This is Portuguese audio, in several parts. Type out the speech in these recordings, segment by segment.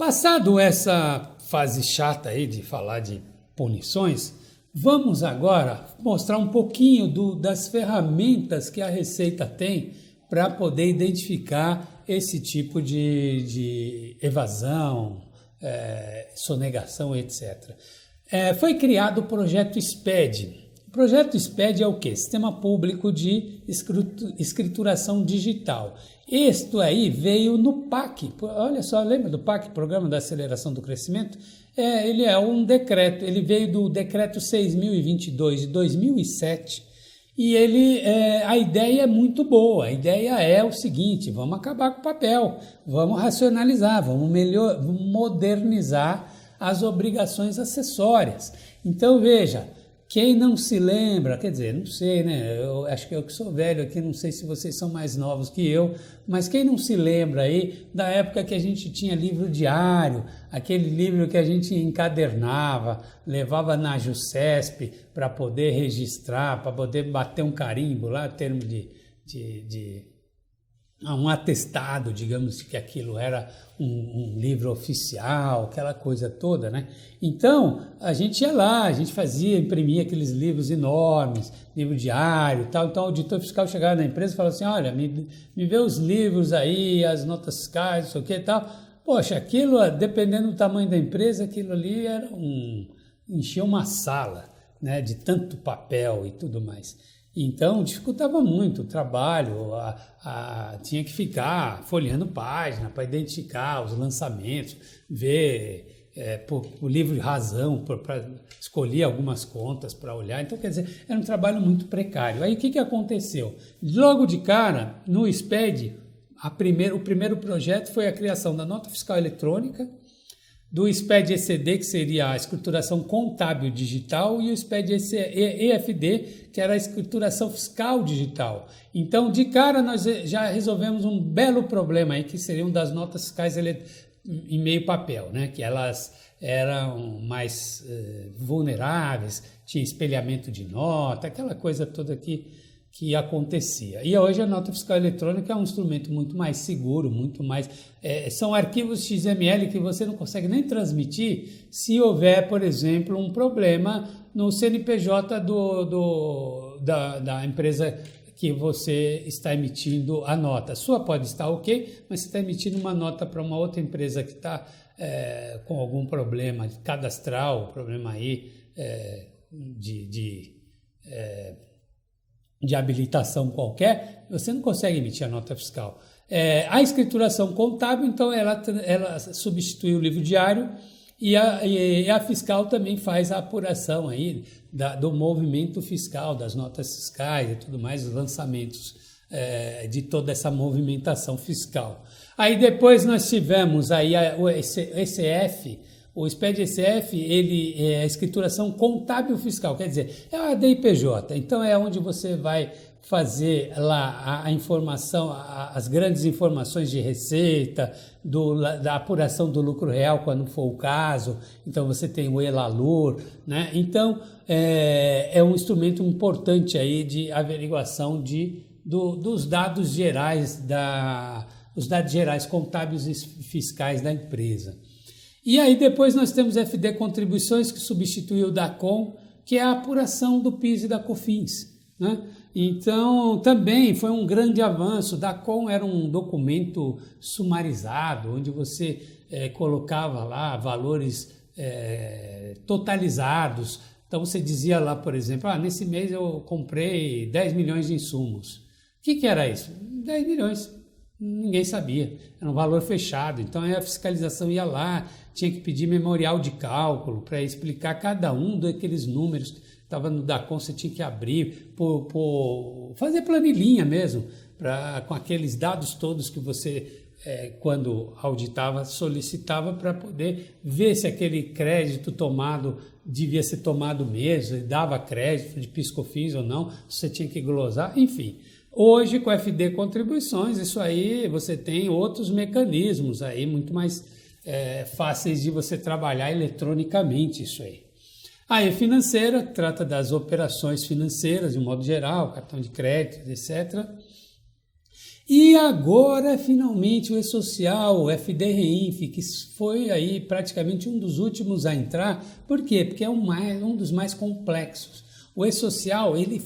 Passado essa fase chata aí de falar de punições, vamos agora mostrar um pouquinho das ferramentas que a Receita tem para poder identificar esse tipo de evasão, sonegação, etc. Foi criado o projeto SPED. O projeto SPED é o quê? Sistema Público de Escrituração Digital. Isto aí veio no PAC. Olha só, lembra do PAC, Programa da Aceleração do Crescimento? Ele é um decreto, ele veio do Decreto 6.022 de 2007 e a ideia é muito boa. A ideia é o seguinte: vamos acabar com o papel, vamos racionalizar, vamos modernizar as obrigações acessórias. Então, veja, quem não se lembra, quer dizer, não sei, né? Eu acho que eu que sou velho aqui, não sei se vocês são mais novos que eu, mas quem não se lembra aí da época que a gente tinha livro diário, aquele livro que a gente encadernava, levava na JuSesp para poder registrar, para poder bater um carimbo lá, termo um atestado, digamos que aquilo era um livro oficial, aquela coisa toda, né? Então, a gente ia lá, a gente imprimia aqueles livros enormes, livro diário e tal. Então, o auditor fiscal chegava na empresa e falava assim: olha, me vê os livros aí, as notas fiscais, não sei o que e tal. Poxa, aquilo, dependendo do tamanho da empresa, aquilo ali enchia uma sala, né, de tanto papel e tudo mais. Então, dificultava muito o trabalho, tinha que ficar folheando página para identificar os lançamentos, ver o livro de razão, para escolher algumas contas para olhar. Então, quer dizer, era um trabalho muito precário. Aí, o que aconteceu? Logo de cara, no SPED, o primeiro projeto foi a criação da nota fiscal eletrônica, do SPED ECD, que seria a escrituração contábil digital, e o SPED EFD, que era a escrituração fiscal digital. Então, de cara, nós já resolvemos um belo problema aí, que seriam das notas fiscais em meio papel, né? Que elas eram mais vulneráveis, tinha espelhamento de nota, aquela coisa toda que acontecia. E hoje a nota fiscal eletrônica é um instrumento muito mais seguro, muito mais... são arquivos XML que você não consegue nem transmitir se houver, por exemplo, um problema no CNPJ da empresa que você está emitindo a nota. A sua pode estar ok, mas você está emitindo uma nota para uma outra empresa que está com algum problema cadastral, problema aí de habilitação qualquer, você não consegue emitir a nota fiscal. A escrituração contábil, então, ela substitui o livro diário e a fiscal também faz a apuração aí do movimento fiscal, das notas fiscais e tudo mais, os lançamentos de toda essa movimentação fiscal. Aí depois nós tivemos aí o ECF. O SPED ECF, ele é a escrituração contábil fiscal, quer dizer, é a DIPJ. Então, é onde você vai fazer lá a informação, as grandes informações de receita, da apuração do lucro real, quando for o caso. Então, você tem o ELALUR, né? Então, é um instrumento importante aí de averiguação dos dados gerais, os dados gerais contábeis e fiscais da empresa. E aí depois nós temos FD Contribuições, que substituiu o DACOM, que é a apuração do PIS e da COFINS, né? Então, também foi um grande avanço. O DACOM era um documento sumarizado, onde você colocava lá valores totalizados. Então, você dizia lá, por exemplo, nesse mês eu comprei 10 milhões de insumos. O que era isso? 10 milhões. Ninguém sabia, era um valor fechado. Então a fiscalização ia lá, tinha que pedir memorial de cálculo para explicar cada um daqueles números que estava no DACOM. Você tinha que abrir, fazer planilhinha mesmo, com aqueles dados todos que você, quando auditava, solicitava, para poder ver se aquele crédito tomado devia ser tomado mesmo, dava crédito de PIS/COFINS ou não, você tinha que glosar, enfim. Hoje, com FD Contribuições, isso aí você tem outros mecanismos aí muito mais fáceis de você trabalhar eletronicamente isso aí. A E-Financeira trata das operações financeiras de um modo geral, cartão de crédito, etc. E agora, finalmente, o E-Social, o FD-Reinf, que foi aí praticamente um dos últimos a entrar. Por quê? Porque é um dos mais complexos. O E-Social, ele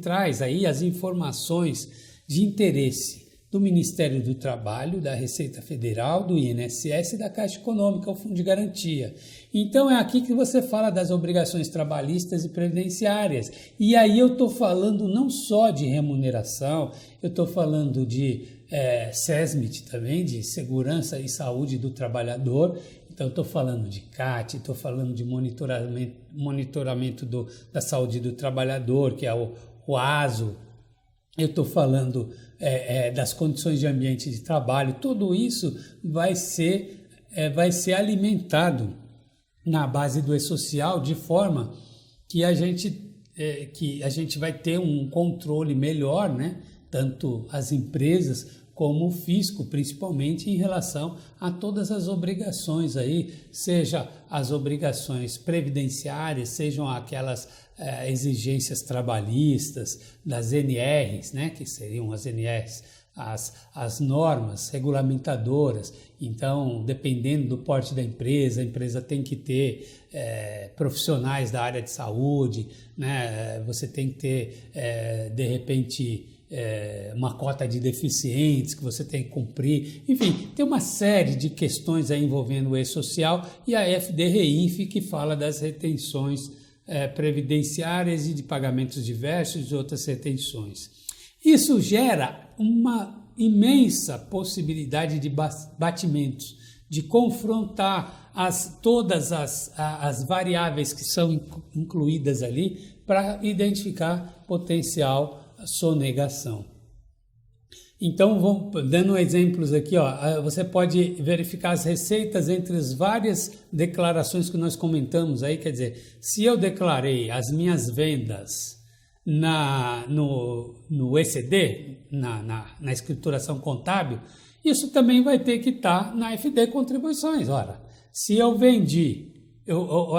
traz aí as informações de interesse do Ministério do Trabalho, da Receita Federal, do INSS e da Caixa Econômica, o Fundo de Garantia. Então é aqui que você fala das obrigações trabalhistas e previdenciárias. E aí eu estou falando não só de remuneração, eu estou falando de SESMIT também, de Segurança e Saúde do Trabalhador. Então estou falando de CAT, estou falando de monitoramento da saúde do trabalhador, que é o ASO. Eu estou falando das condições de ambiente de trabalho. Tudo isso vai ser alimentado na base do E-Social, de forma que a gente vai ter um controle melhor, né? Tanto as empresas como o fisco, principalmente em relação a todas as obrigações aí, seja as obrigações previdenciárias, sejam aquelas exigências trabalhistas das NRs, né, que seriam as NRs, as normas regulamentadoras. Então, dependendo do porte da empresa, a empresa tem que ter profissionais da área de saúde, né, você tem que ter, de repente, uma cota de deficientes que você tem que cumprir. Enfim, tem uma série de questões aí envolvendo o E-Social e a FD-Reinf, que fala das retenções previdenciárias e de pagamentos diversos e outras retenções. Isso gera uma imensa possibilidade de batimentos, de confrontar todas as variáveis que são incluídas ali para identificar potencial sonegação. Então, dando exemplos aqui, você pode verificar as receitas entre as várias declarações que nós comentamos aí. Quer dizer, se eu declarei as minhas vendas no ECD, na escrituração contábil, isso também vai ter que estar na FD Contribuições. Ora, se eu vendi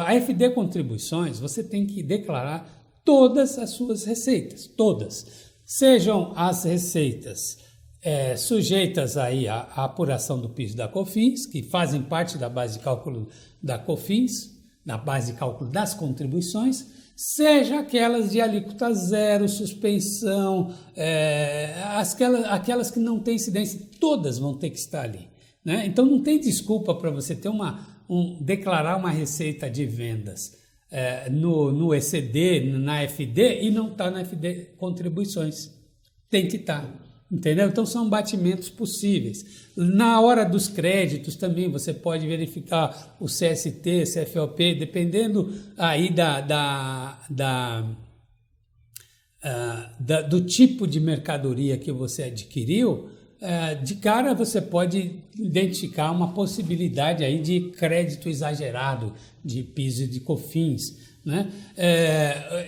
a FD Contribuições, você tem que declarar todas as suas receitas, todas. Sejam as receitas sujeitas aí à apuração do PIS e da COFINS, que fazem parte da base de cálculo da COFINS, da base de cálculo das contribuições, seja aquelas de alíquota zero, suspensão, aquelas que não têm incidência, todas vão ter que estar ali, né? Então não tem desculpa para você ter declarar uma receita de vendas no ECD, na FD, e não está na FD Contribuições. Tem que estar. Entendeu? Então são batimentos possíveis. Na hora dos créditos também você pode verificar o CST, CFOP, dependendo aí do tipo de mercadoria que você adquiriu. De cara você pode identificar uma possibilidade aí de crédito exagerado de PIS e de COFINS, né?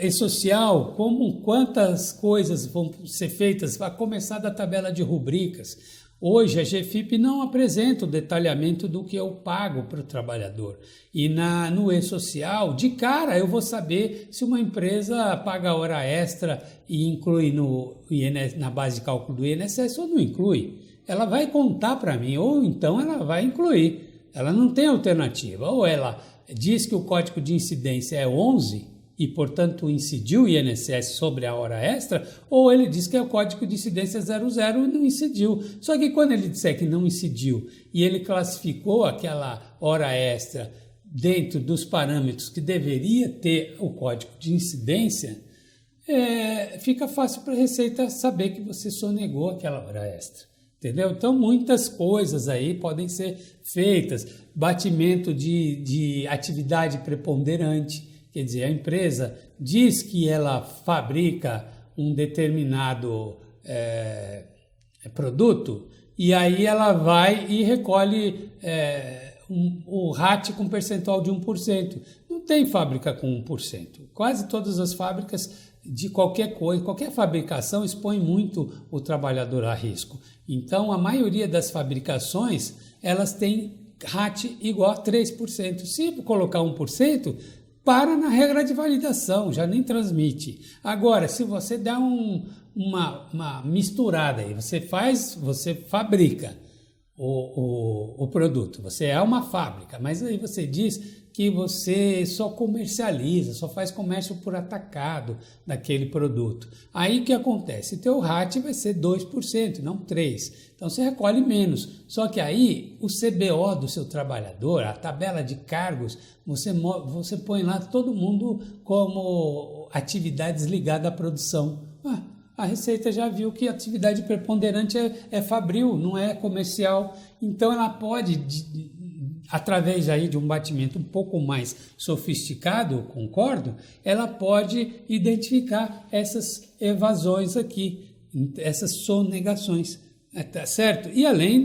E-Social, quantas coisas vão ser feitas, vai começar da tabela de rubricas. Hoje a GFIP não apresenta o detalhamento do que eu pago para o trabalhador. E no E-Social, de cara, eu vou saber se uma empresa paga hora extra e inclui na base de cálculo do INSS ou não inclui. Ela vai contar para mim, ou então ela vai incluir. Ela não tem alternativa. Ou ela diz que o código de incidência é 11 e, portanto, incidiu o INSS sobre a hora extra, ou ele diz que é o código de incidência 00 e não incidiu. Só que quando ele disser que não incidiu e ele classificou aquela hora extra dentro dos parâmetros que deveria ter o código de incidência, fica fácil para a Receita saber que você sonegou aquela hora extra. Entendeu? Então, muitas coisas aí podem ser feitas. Batimento de atividade preponderante. Quer dizer, a empresa diz que ela fabrica um determinado produto e aí ela vai e recolhe o RAT com percentual de 1%. Não tem fábrica com 1%. Quase todas as fábricas de qualquer coisa, qualquer fabricação expõe muito o trabalhador a risco. Então, a maioria das fabricações, elas têm RAT igual a 3%. Se colocar 1%, para na regra de validação, já nem transmite. Agora, se você dá uma misturada aí. Você fabrica o produto, você é uma fábrica, mas aí você diz que você só comercializa, só faz comércio por atacado daquele produto. Aí o que acontece? Teu RAT vai ser 2%, não 3%. Então você recolhe menos. Só que aí o CBO do seu trabalhador, a tabela de cargos, você põe lá todo mundo como atividades ligadas à produção. A Receita já viu que a atividade preponderante é fabril, não é comercial. Então ela pode, através aí de um batimento um pouco mais sofisticado, concordo, ela pode identificar essas evasões aqui, essas sonegações. Tá certo? E além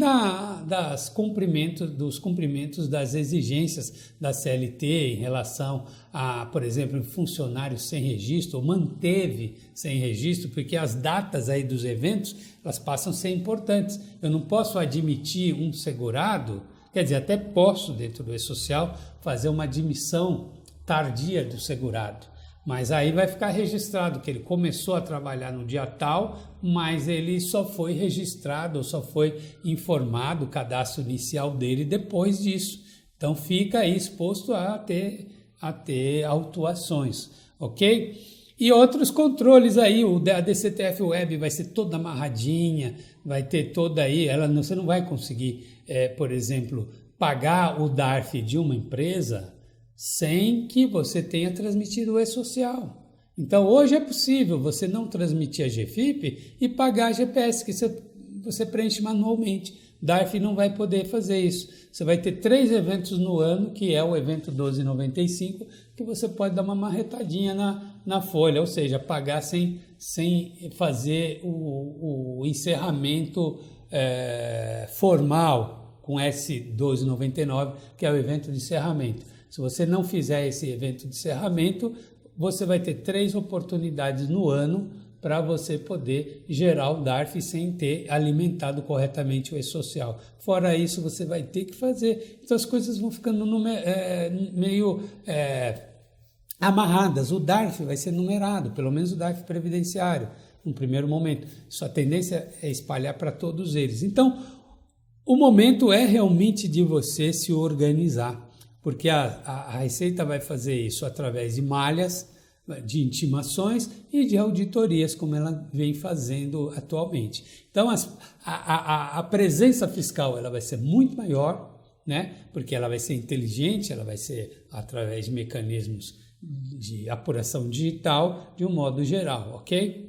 dos cumprimentos das exigências da CLT em relação a, por exemplo, funcionários sem registro, ou manteve sem registro, porque as datas aí dos eventos, elas passam a ser importantes. Eu não posso admitir um segurado, quer dizer, até posso, dentro do E-Social, fazer uma admissão tardia do segurado. Mas aí vai ficar registrado que ele começou a trabalhar no dia tal, mas ele só foi registrado, ou só foi informado o cadastro inicial dele depois disso. Então fica aí exposto a ter autuações, ok? E outros controles aí, a DCTF Web vai ser toda amarradinha, vai ter toda aí, você não vai conseguir, por exemplo, pagar o DARF de uma empresa sem que você tenha transmitido o E-Social. Então, hoje é possível você não transmitir a GFIP e pagar a GPS, que você preenche manualmente. DARF não vai poder fazer isso. Você vai ter 3 eventos no ano, que é o evento 1295, que você pode dar uma marretadinha na folha, ou seja, pagar sem fazer o encerramento formal com S1299, que é o evento de encerramento. Se você não fizer esse evento de encerramento, você vai ter 3 oportunidades no ano para você poder gerar o DARF sem ter alimentado corretamente o E-Social. Fora isso, você vai ter que fazer. Então, as coisas vão ficando meio amarradas. O DARF vai ser numerado, pelo menos o DARF previdenciário, no primeiro momento. Sua tendência é espalhar para todos eles. Então, o momento é realmente de você se organizar, porque a Receita vai fazer isso através de malhas, de intimações e de auditorias, como ela vem fazendo atualmente. Então, a presença fiscal ela vai ser muito maior, né? Porque ela vai ser inteligente, ela vai ser através de mecanismos de apuração digital, de um modo geral, ok?